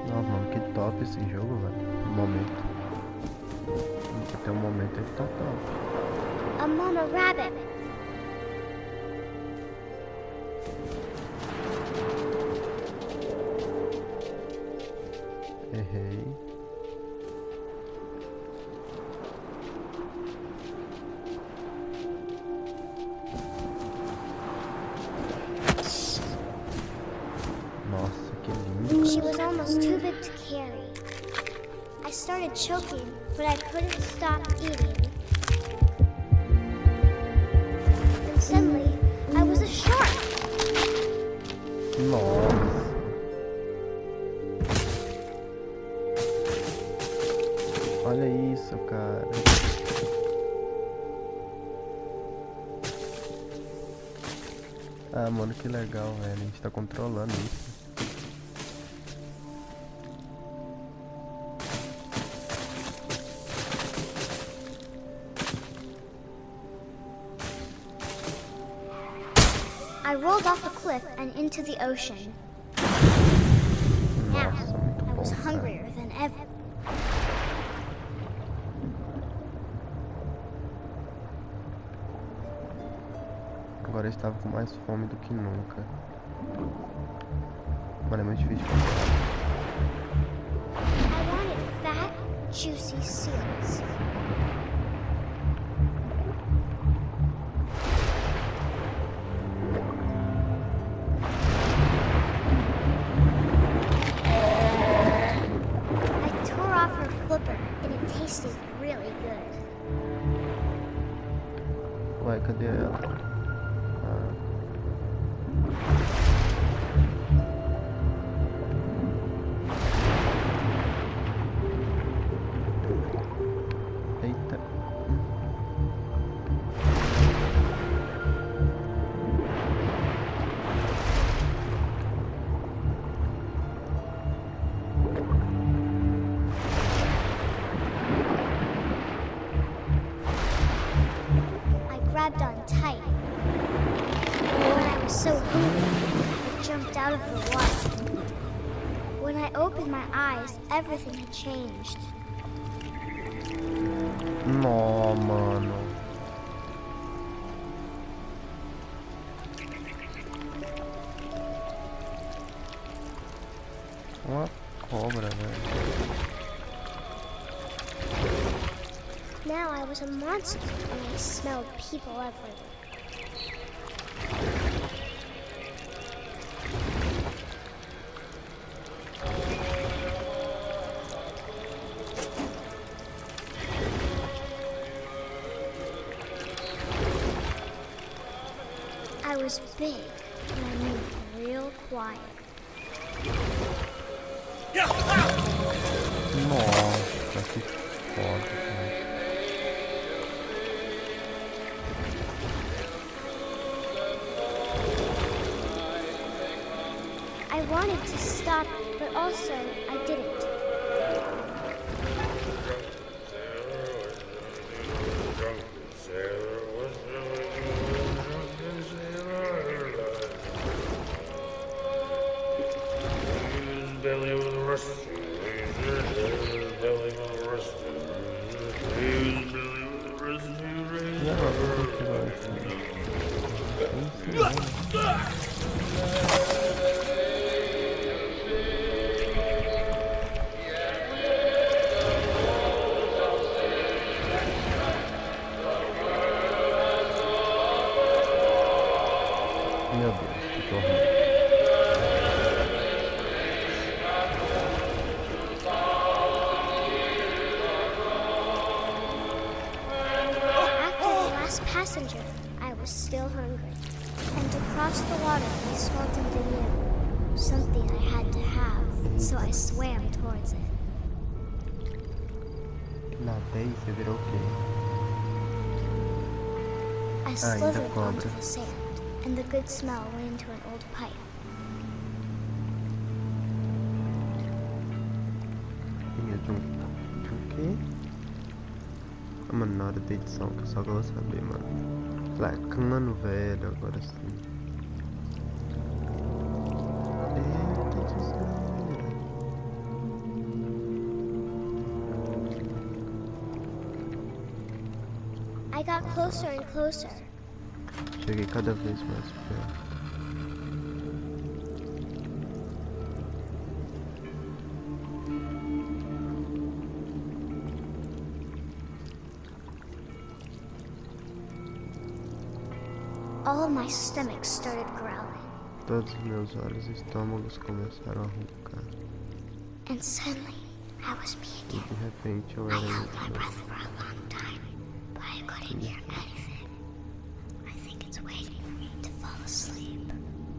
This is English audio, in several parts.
Nossa, mano, que top esse jogo, velho. No momento. Até o momento ele tá top. A mama rabbit. Errei. Nossa, que lindo. She was almost too big to carry. I started choking, but I couldn't stop eating. And suddenly, I was a shark. Nossa. Olha isso, cara. Ah, mano, que legal, velho. A gente tá controlando isso. I rolled off a cliff and into the ocean. Now, Nossa, muito I was bom, cara. hungrier than ever. Agora eu estava com mais fome do que nunca. Mano, é muito difícil. I wanted fat, juicy seals. I tore off her flipper, and it tasted really good. Ué, cadê ela? Ah. Eita. I grabbed on tight. When I was so hungry, I jumped out of the water. When I opened my eyes, everything had changed. Nó, mano. Uma cobra, velho. Now I was a monster, and I smelled people everywhere. I was big, and I moved real quiet. Nossa, que foda, cara. I wanted to stop, but also I didn't. Meu Deus, que horror. After the last passenger, I was still hungry. And to cross the water, I smelled something new. Something I had to have, so I swam towards it. Nadei e você virou o quê? I ainda slithered cobra. onto the sand, and the good smell went into an old pipe. De um quê? Ah, mano, na hora da edição, que só que eu vou saber, mano. Placando, velho, agora sim. Eita, desgraça. got closer and closer. Cheguei cada vez mais perto. All of my stomach started growling. Todos os meus olhos e estômagos começaram a roncar. And suddenly, I was me E again. de repente eu I era held my eu. breath for a long time, but I couldn't hear anything. I think it's waiting for me to fall asleep.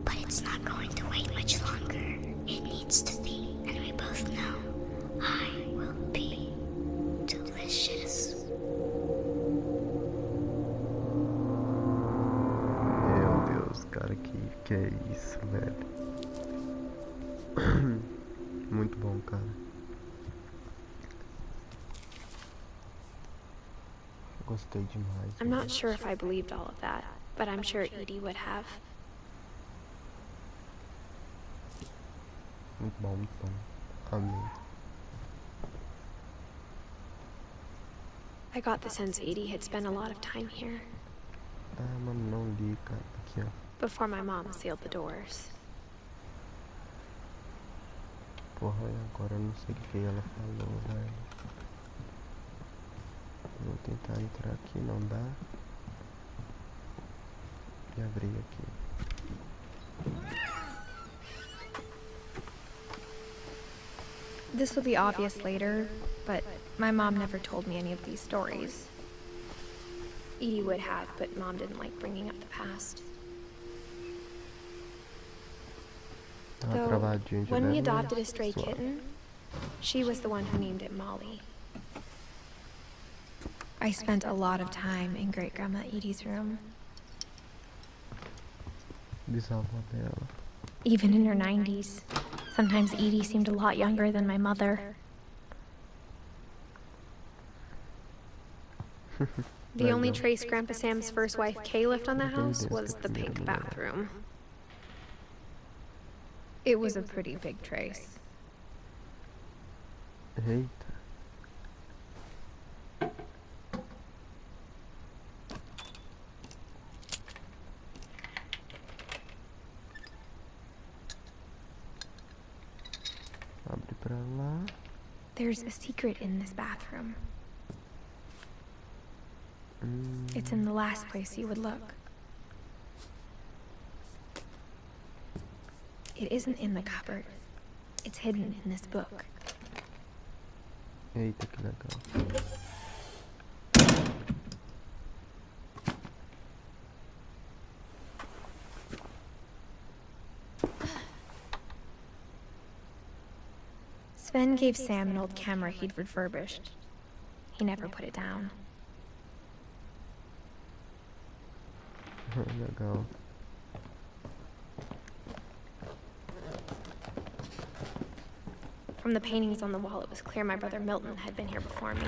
But it's not going to wait much longer. It needs to be, and we both know I will be delicious. Meu Deus, cara, que é isso, velho? Muito bom, cara. Gostei demais. I'm not sure if I believed all of that, but I'm sure Edie would have. Muito bom, muito bom. Amei. I got the sense Edie had spent a lot of time here Ah, mano, não li, cara. Aqui, ó. before my mom sealed the doors. Porra, e agora eu não sei o que ela falou, velho. Vou tentar entrar aqui, não dá. E abrir aqui. This will be obvious later, but my mom never told me any of these stories. Edie would have, but Mom didn't like bringing up the past. Tava Though, travadinho de when we leve, mas adopted a stray suave. kitten, she was the one who named it Molly. I spent a lot of time in Great-Grandma Edie's room. Bisavó dela. Even in her 90s. Sometimes Edie seemed a lot younger than my mother. The only trace Grandpa Sam's first wife Kay left on the house was the pink bathroom. It was a pretty big trace. Eita. Abre pra lá. There's a secret in this bathroom. It's in the last place you would look. It isn't in the cupboard. It's hidden in this book. Eita, que legal. Sven gave Sam an old camera he'd refurbished. He never put it down. Legal. From the paintings on the wall, it was clear my brother Milton had been here before me.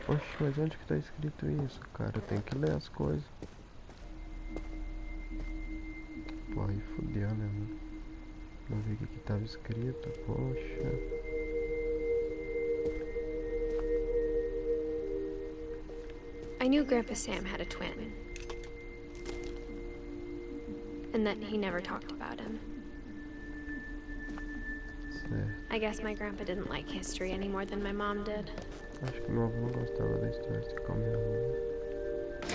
Oxe, mas onde que tá escrito isso, cara? Eu tenho que ler as coisas. Pô, aí fudeu, né, mano? Não vi o que tava escrito, poxa. I knew Grandpa Sam had a twin. And that he never talked about him. Certo. I guess my grandpa didn't like history any more than my mom did. Acho que meu avô não gostava da história assim como minha mãe.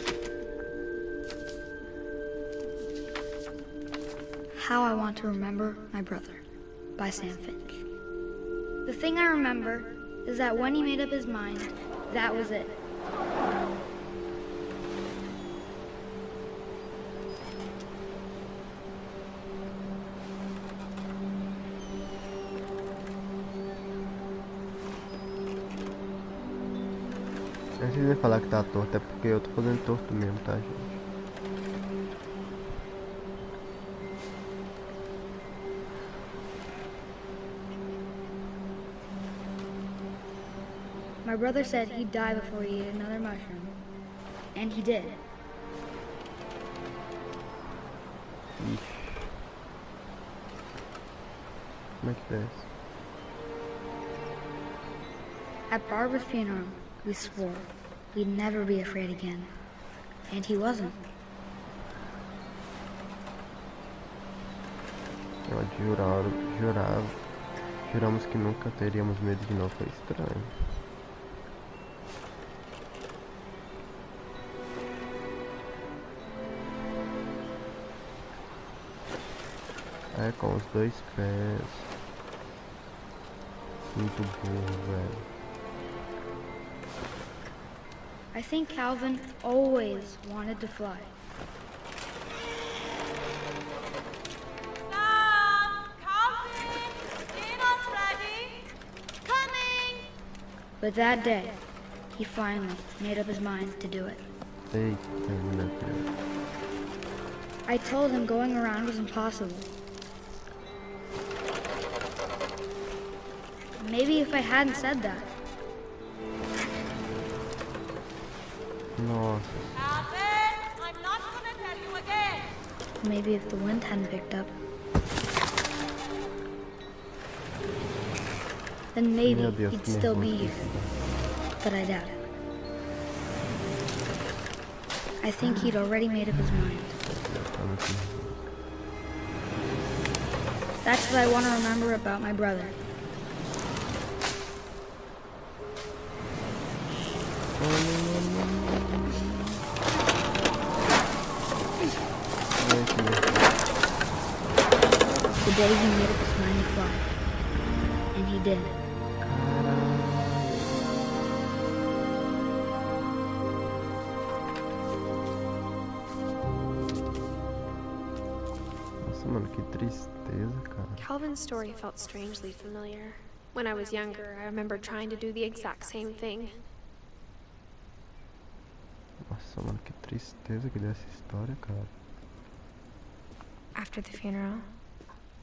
How I Want to Remember My Brother by Sam Finch. The thing I remember is that when he made up his mind, that was it. Antes de falar que tá torto, é porque eu tô fazendo torto mesmo, tá, gente? My brother said he'd die before he ate another mushroom. And he did. Ixi. Como é que é isso? At Barbara's funeral, we swore we'd never be afraid again. and he wasn't. Juramos que nunca teríamos medo de novo, foi estranho. É, com os dois pés. Muito burro, velho. I think Calvin always wanted to fly. But that day, he finally made up his mind to do it. Eita, meu Deus. I told him going around was impossible. Maybe if I hadn't said that. Nossa. Alvin, I'm not gonna tell you again. Maybe if the wind hadn't picked up. Then maybe Meu Deus, he'd que still be nervoso. here. But I doubt it. I think he'd already made up his mind. Tá muito nervoso. That's what I want to remember about my brother. Ai, que nervoso. The day he made up his mind to fly. And he did. Nossa, mano, que tristeza, cara. Calvin's story felt strangely familiar. When I was younger, I remember trying to do the exact same thing. Nossa, mano, que tristeza que deu essa história, cara. After the funeral,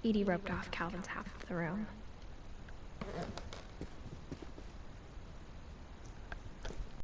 Edie roped off Calvin's half of the room.